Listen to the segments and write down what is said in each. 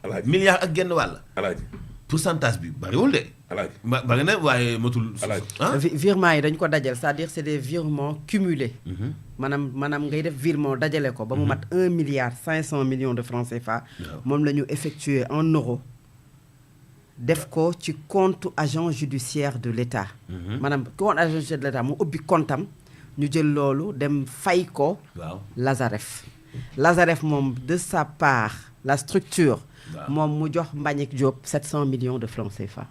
alaaji milliard ak genn wàll. alaaji pourcentage bi bariwul de. alaaji bari na waaye matul. alaaji virement yi dañ ko dajal c'est-à-dire c'est des virements cumulés. maanaam ngay def virement dajale ko ba mu mat 1 milliard 500 millions de francs CFA. moom la ñu effectué en euros. def ko ci compte agent judiciaire de l'État. maanaam compte agent judiciaire de l'État mu ubbi comptam ñu jël loolu dem fay ko. waaw Lazaref. Lazaref moom de sa part la structure. moom mu jox Mbagnick Diop 700 millions de francs CFA.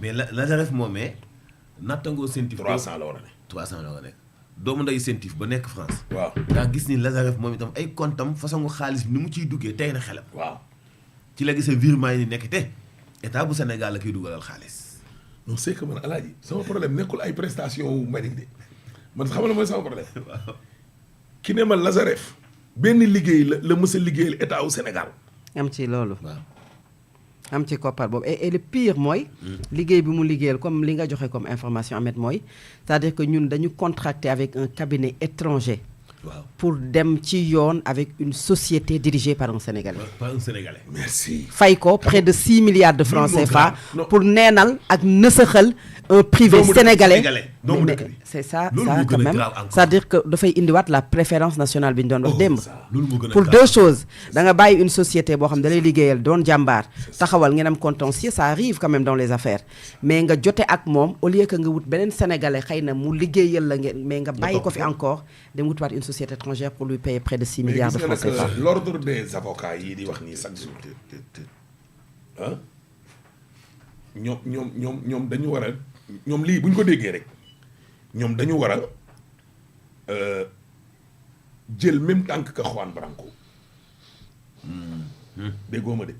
mais Lazaref moomee nattangoo Sentif. 300 la war a ne. 300 la war a nekk doomu nday Sentif ba nekk France. waaw daa gis ni Lazaref moom itam ay comptam façon xaalis bi ni mu ciy duggee tey na xelam. waaw ci la gisee virement yi ni nekk te état bu Sénégal la koy dugalal xaalis. non c'est que man alaaji sama problème nekkul ay prestation wu Mbagnick de man xam la mooy sama problème. ki ne ma Lazaref benn liggéey la mës a liggéeyal état wu Sénégal. am ci loolu. waaw am ci koppar boobu et le pire mooy. liggéey bi mu liggéeyal comme li nga joxe comme information Ahmed mooy c'est-à-dire que ñun dañu contracté avec un cabinet étranger. waaw pour dem ci yoon avec une société dirigée par un Sénégalais. par un Sénégalais. merci. fay ko près de 6 milliards de francs CFA. non. pour neenal ak nësaxal un privé doomu dëkk sénégalais. doomu mais dëkk bi. c'est ça Loolu ça moo quand gën a même grave encore. c'est-à-dire que dafay indiwaat la préférence nationale bi ñu doon wax démb. loolu moo gën a pour grave. deux choses da nga bàyyi une société boo xam da lay liggéeyal doon jàmbaar taxawal ngeen am contentieux ça arrive quand même dans les affaires mais nga jote ak moom au lieu que nga wut beneen sénégalais xëy na mu liggéeyal la ngeen mais nga bàyyi ko fi encore dem wutwaat une société étrangère pour lui payer près de 6 milliards de francs CFA. l'ordre des avocats yii di wax nii chaque jour ah ñoom dañu war a ñoom lii bu ñu ko déggee rek ñoom dañu war a jël même tànk ka Juan Branco déggoo ma de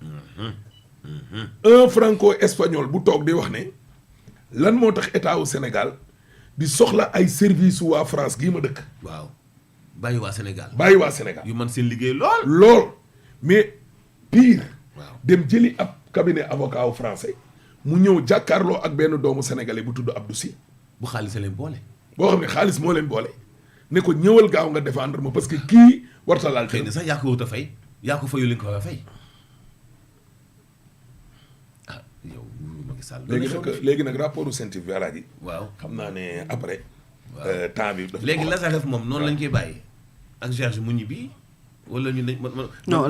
un franco espagnol bu toog di wax ne lan moo tax état wu Sénégal di soxla ay service waa France gii ma dëkk waaw bàyyi waa Sénégal. bàyyi waa Sénégal yu man seen liggéey lool. lool mais pire waaw dem jëli ab cabinet avocat wu français mu ñëw jàkkaarloo ak benn doomu sénégalais bu tudd Abdou Sy bu xaalis leen boole. boo xam ne xaalis moo leen boole ne ko ñëwal gaaw nga défendre ma parce que kii warta laal xëy na sax yaa ko wut a fay yaa ko fayu li nga ko war a fay ah yow Macky Sall. léegi nag rapport u Sentif bi alaaji waaw xam naa ne après waaw temps bi dafa léegi Lazaref moom noonu lañ koy bàyyi ak Georges mu ñibbi wala ñu dañ non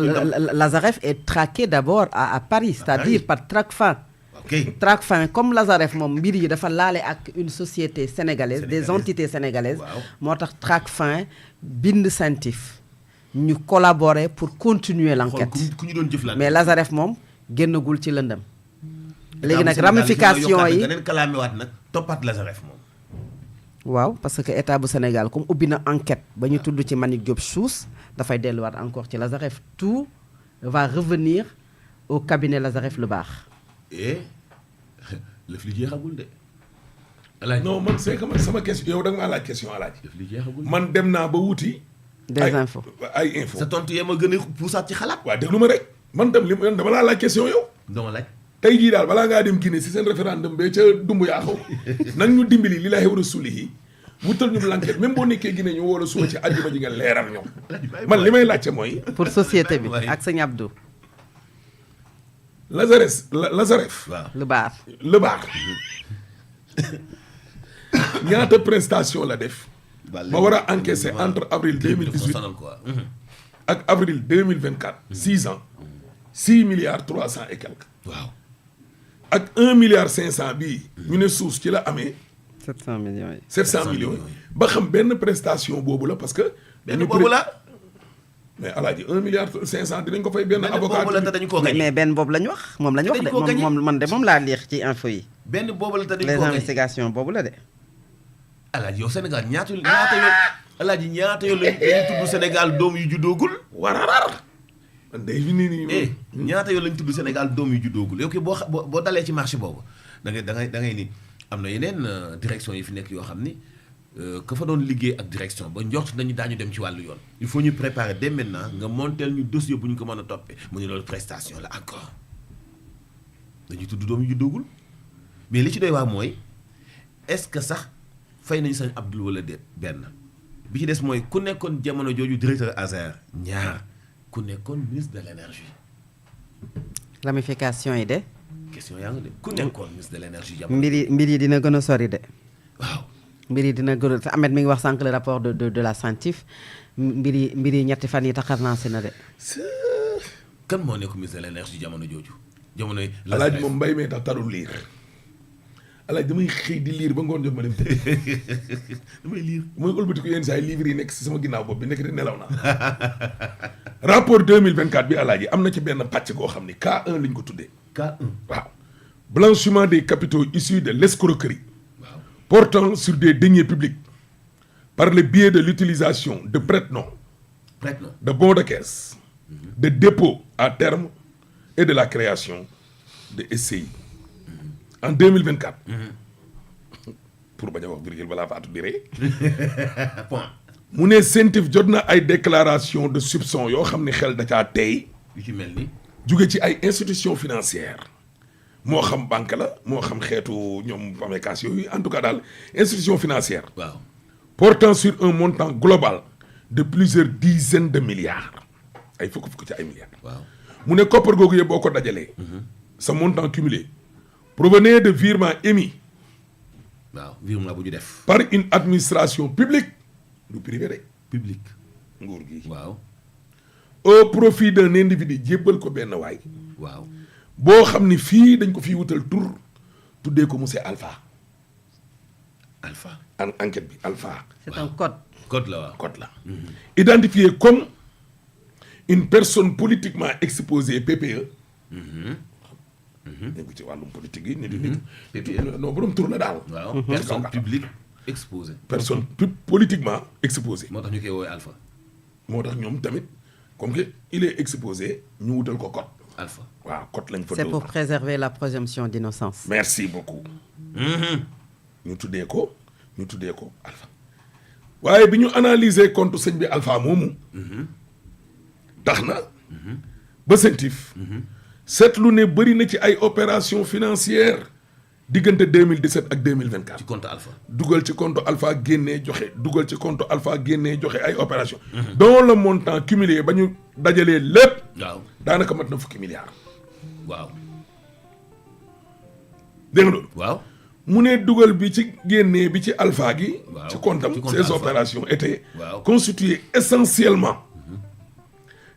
Lazaref est traqué d'abord à Paris c'est-à-dire par Tracfin. ok Tracfin comme Lazaref moom mbir yi dafa laale ak une société sénégalaise des entités sénégalaises. waaw moo tax Tracfin bind Sentif ñu collaborer pour continuer l'enquête. ku ñu doon jëflante. mais Lazaref moom génnagul ci lëndëm. léegi nag ramification yi nga kalaamewaat nag toppaat Lazaref moom. waaw parce que état bu Sénégal comme ubbi na enquête ba ñu tudd ci Mbagnick Diop Souss dafay delluwaat encore ci Lazaref tout va revenir au cabinet Lazaref lu baax. lëf li jeexagul de. alaaj non man c'est que man sama question yow da nga maa laaj question alaaj lëf li jeexagul. man dem naa ba wuti des infos ay info sa tontu yee ma gën a puusaat ci xalaat. waaw déglu ma rek man tam li dama laa laaj question yow dama laaj. tey jii daal balaa ngaa dem Guinée si seen référendum ba ca dumb yaa xaw nag ñu dimbali li laahi wa rasuulihi wutal ñu l'enquête même boo nekkee Guinée ñu woo la suba ci àjjuma ji nga leeral ñoom man li may laajte mooy pour société bi ak sëñ Abdou Lazaref waaw lu baax le bar ñaata prestation la def ba war a encaisser entre avril 2018 ak avril 2024 6 ans 6 milliards 300 et quelques waaw ak 1 milliard 500 bii ñu ne suus ci la amee 700 millions yi 700 millions yi ba xam benn prestation boobu la parce que benn boobu la. mais alaaji 1 milliard 500 dinañ ko fay benn avocat boobu la te dañu koo gañe. mais benn boobu la ñu wax moom la ñu wax de dañu koo gañe. moom man de moom laa lire ci info yi benn boobu la te dañu les koo gañe. investigations boobu la de alaaji yow Sénégal ñaata yoon alaaji ñaata yoon lañu tudd Sénégal doom yu juddoogul. wararar man day fi nii ñaata yoon lañu tudd Sénégal doom yu juddoogul yow kii boo dalee ci marché boobu da ngay ni am na yeneen direction yi fi nekk yoo xam ni ka fa doon liggéey ak direction ba njort nañu daañu dem ci wàllu yoon. il faut ñu préparer dès maintenant nga monteel ñu dossier bu ñu ko mën a toppee mu ne loolu prestation la encore dañuy tudd doom yu juddoogul mais li ci doy waa mooy est-ce que sax fay nañu sañ Abdoul wala déet benn bi ci des mooy ku nekkoon jamono jooju directeur ASER ñaar ku nekkoon ministre de l'énergie ramification yi de. question yaa ngi de ku nekkoon ministre de l'énergie jamono. mbir yi dina gën a sori de. waaw. mbir yi dina gën a Ahmed mi ngi wax sànq le rapport de la CENTIF mbir yi ñetti fan yi taxar naa si na de. kan moo nekk ministre de l'énergie jamono jooju. jamono yi Alaaji moom mbay mee tax tarul liir Alaaji damay xëy di liir ba ngoon jot ma dem tëdd damay liir mooy ëlbatiku yenn saa yi livre yi nekk si sama ginnaaw bopp bi nekk di nelaw na rapport 2024 bi Alaaji am na ci benn pàcc koo xam ni K1 lañ ko tuddee. K1 waaw blanchiment des capitaux issus de l'escroquerie portant sur des deniers publics par le biais de l'utilisation de prête-noms, de bons de caisse, de dépôts à terme et de la création de SCI. En 2024, pour bañ a wax virgule balaa faatu di ree mu ne CENTIF jot na ay déclaration de soupçon yoo xam ne xel da caa tey yu ci mel ni jóge ci ay institutions financières moo xam banque la moo xam xeetu ñoom fameekaas yooyu en tout cas daal institution financière waaw portant sur un montant global de plusieurs dizaines de milliards ay fukk ci ay milliards waaw mu ne koppar googu yëpp boo ko dajalee sa montant cumulé provenait de virements émis waaw virement bu ñu def par une administration publique du privé rek public nguur gi waaw au profit d'un individu jébbal ko benn waay waaw boo xam ni fii dañ ko fii wutal tur tuddee ko monsieur Alpha enquête bi Alpha c'est un code la waaw code la identifié comme une personne politiquement exposée PPE dañ ko ci wàllum politique yi nit PPE non borom tur la daal waaw personne publique exposée personne politiquement exposée moo tax ñu koy woowee Alpha moo tax ñoom tamit comme que il est exposé ñu wutal ko code Alpha waaw code lañ fa c'est pour préserver la présomption d'innocence. merci beaucoup ñu tuddee ko Alpha waaye bi ñu analyser compte sëñ bi Alpha moomu tax na ba CENTIF seetlu ne bëri na ci ay opération financière diggante 2017 ak 2024 ci compte Alpha dugal ci compte Alpha génnee joxe dugal ci compte Alpha génnee joxe ay opération dont le montant cumulé ba ñu dajalee lépp waaw daanaka mat na fukki milliards waaw dégg nga loolu waaw mu ne dugal bi ci génnee bi ci Alpha gi waaw ci compte am ci compte ces Alpha. opérations étaient Waaw. constituées essentiellement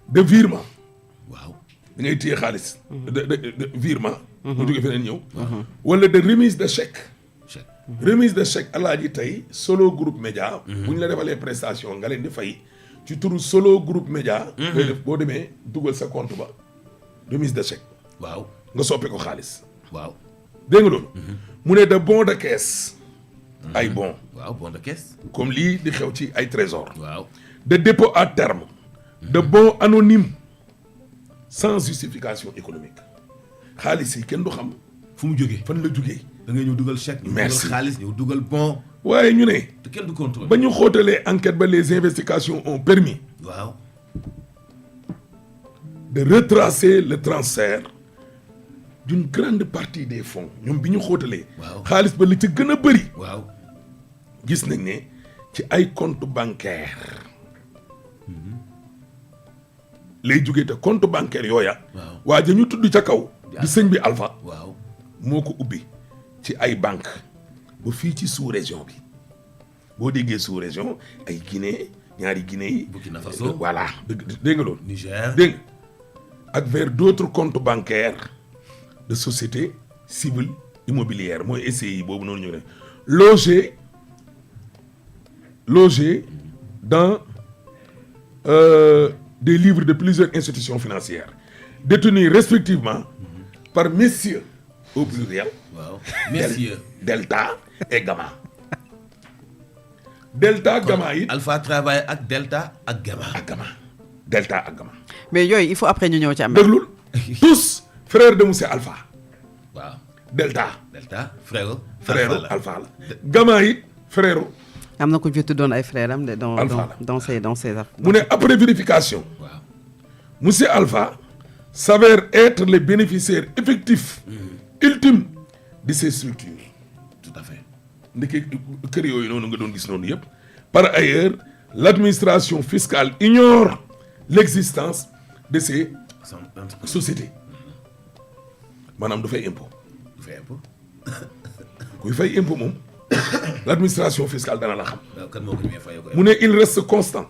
de virements waaw da ngay téye xaalis de virement mu jóge feneen ñëw wala de remise de chèque chèque remise de chèque Alaaji tey Solo Groupe Média bu ñu la defalee prestation nga leen di fay ci turu Solo Groupe Média ngay def boo demee dugal sa compte ba remise de chèque waaw nga soppi ko xaalis waaw dégg nga loolu mu ne de bons de caisse ay bons waaw bon de caisse comme lii di xew ci ay trésor waaw de dépôt à terme de bons anonymes sans justification économique xaalis yi kenn du xam fu mu jógee fan la jugee da ngay ñëw dugal chèque ñëw dugal Merci. xaalis ñëw dugal bon waaye ñu ne te kenn du contrôle ba ñu xóotalee enquête ba les investigations ont permis waaw de retracer le transfert d'une grande partie des fonds ñoom bi ñu xóotalee Waaw. xaalis ba li ci gën a bëri waaw gis nañ ne ci ay compte bancaire lay jógee te compte bancaire yooya Waaw. waa ja ñu tudd ca kaw di sëñ bi Alpha waaw moo ko ubbi ci ay banque ba fii ci sous région bi boo déggee sous région ay Guinée ñaari Guinée yi Burkina Faso. voilà dégg nga loolu Niger dégg nga ak vers d'autres comptes bancaires de sociétés civiles immobilières mooy SCI boobu noonu ñu ne logé dans des livres de plusieurs institutions financières détenus respectivement par messieurs au pluriel waaw messieurs Delta et Gamma Delta Gamma it Alpha travaille ak Delta ak Gamma ak Gamma Delta ak Gamma mais yooyu il faut après ñu ñëw ci am. déglul tous frères de monsieur Alpha waaw Delta Delta frère Alpha la Gamma it frère am na ku ci tuddoon ay frères am de Alpha la. dans ces mu ne après vérification waaw monsieur Alpha s'avère être le bénéficiaire effectif ultime de ces structures tout à fait ndeke kër yooyu noonu nga doon gis noonu yëpp par ailleurs l'administration fiscale ignore l'existence de ces sociétés maanaam du fay impôt. du fay impôt. kuy fay impôt moom l'administration fiscale dana la xam. waaw kan moo ko ñëwee fayoo ko. mu ne il reste constant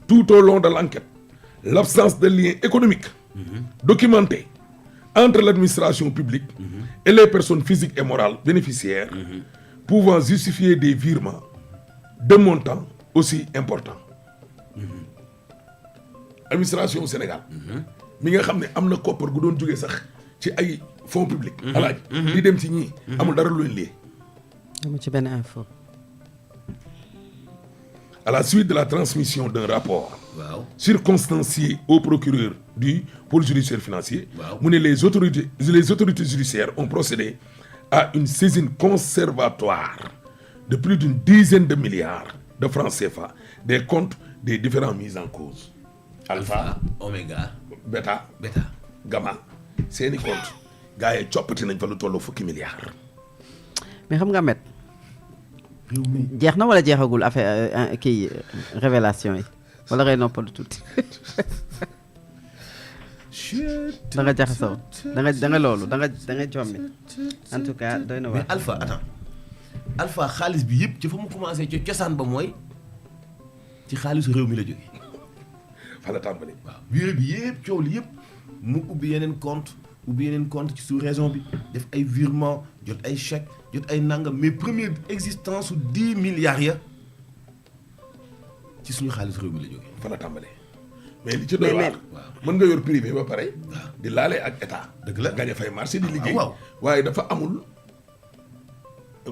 tout au long de l'enquête l'absence de lien économique documenté entre l'administration publique et les personnes physiques et morales bénéficiaires pouvant justifier des virements de montants aussi importants. Administration Sénégal mi nga xam ne am na koppar gu doon jógee sax ci ay fonds publics alaaj di dem ci ñii amul dara lu leen lii. amu ci benn info. À la suite de la transmission d'un rapport waaw circonstancié au procureur du pôle judiciaire financier, waaw mu ne les autorités judiciaires ont procédé à une saisine conservatoire de plus d'une dizaine de milliards de francs CFA des comptes des différents mises en cause. Alpha, Oméga, Beta, Beta, Gamma seeni compte gars yi coppati nañ fa lu tolloo fukki milliards. mais xam nga met jeex na wala jeexagul affaire kii révélation yi wala ngay noppalu tuuti da nga jaxasoo da nga loolu da nga jommi en tout cas doy na mais waar. Alpha attends Alpha xaalis bi yëpp ci fa mu commencé ci cosaan ba mooy ci xaalisu réew mi la jógee. fa la tàmbali. waaw biir bi yëpp coow li yëpp mu ubbi yeneen compte ci sous-région bi def ay virement jot ay chèque jot ay nangam mais première existence su 10 milliards ya ci suñu xaalis réew mi la jógee. fa la tàmbali mais li ci doy waar waaw mën nga yor privé ba pare di laale ak état. dëgg la nga fay marché di liggéey. waaw waaye dafa amul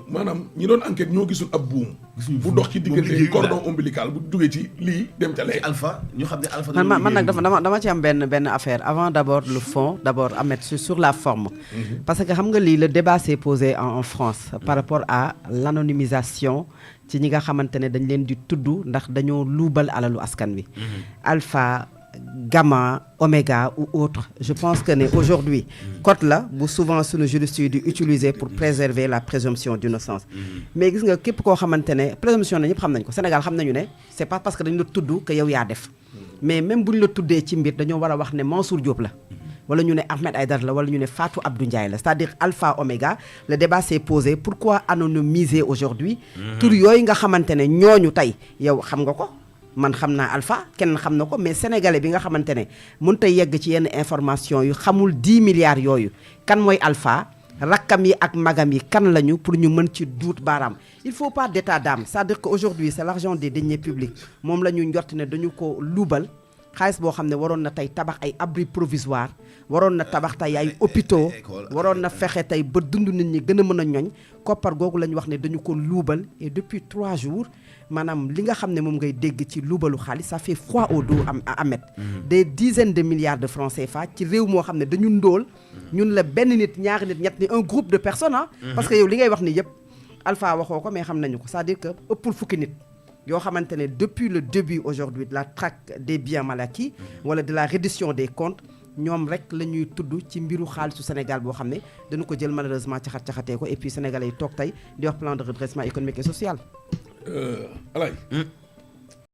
maanaam ñi doon enquête ñoo gisul ab buum. bu dox ci diggante cordon ombilical bu duggee ci lii dem ca lee. ci Alpha ñu xam ne Alpha. man nag dama ci am benn affaire avant d'abord le fond d'abord Ahmed sur la forme. parce que xam nga lii le débat s'est posé en France par rapport à l'anonymisation ci ñi nga xamante ne dañ leen di tudd ndax dañoo luubal alalu askan wi. Alpha, Gamma, Oméga ou autres. Je pense que aujourd'hui code la bu souvent suñu juristes yi di utiliser pour préserver la présomption d'innocence. mais gis nga képp koo xamante ne présomption na ñëpp xam nañ ko Sénégal xam nañu ne c'est pas parce que dañu la tudd que yow yaa def mais même bu ñu la tuddee ci mbir dañoo war a wax ne Mansour Diop la wala ñu ne Ahmed Aïdara la wala ñu ne Fatou Abdou Ndiaye la c'est-à-dire Alpha Oméga le débat s'est posé pourquoi anonymiser aujourd'hui tur yooyu nga xamante ne ñooñu tey yow xam nga ko man xam naa Alpha kenn xam na ko mais sénégalais bi nga xamante ne mënut a yegg ci yenn information yu xamul 10 milliards yooyu kan mooy Alpha rakkam yi ak magam yi kan lañu pour ñu mën ci duut baaraam il faut pas d'état d'âme c'est-à-dire que aujourd'hui c'est l'argent des deniers publics moom la ñu njort ne dañu ko luubal xaalis boo xam ne waroon na tey tabax ay abris provisoires waroon na tabax tey ay hôpitaux waroon na fexe tey ba dund nit ñi gën a mën a ñoñ koppar googu la ñu wax ne dañu ko luubal et depuis 3 jours maanaam li nga xam ne moom ngay dégg ci luubalu xaalis ça fait froid au dos am Ahmed des dizaines de milliards de francs CFA ci réew moo xam ne dañu ndóol ñun la benn nit ñaari nit ñett ni un groupe de personnes parce que yow li ngay wax ni yëpp Alpha waxoo ko mais xam nañu ko c'est-à-dire que ëppul fukki nit yoo xamante ne depuis le début aujourd'hui de la traque des biens mal acquis wala de la reddition des comptes ñoom rek la ñuy tudd ci mbiru xaalisu Sénégal boo xam ne dañu ko jël malheureusement caxatee ko et puis sénégalais yi toog tey di wax plan de redressement économique et social. Alaay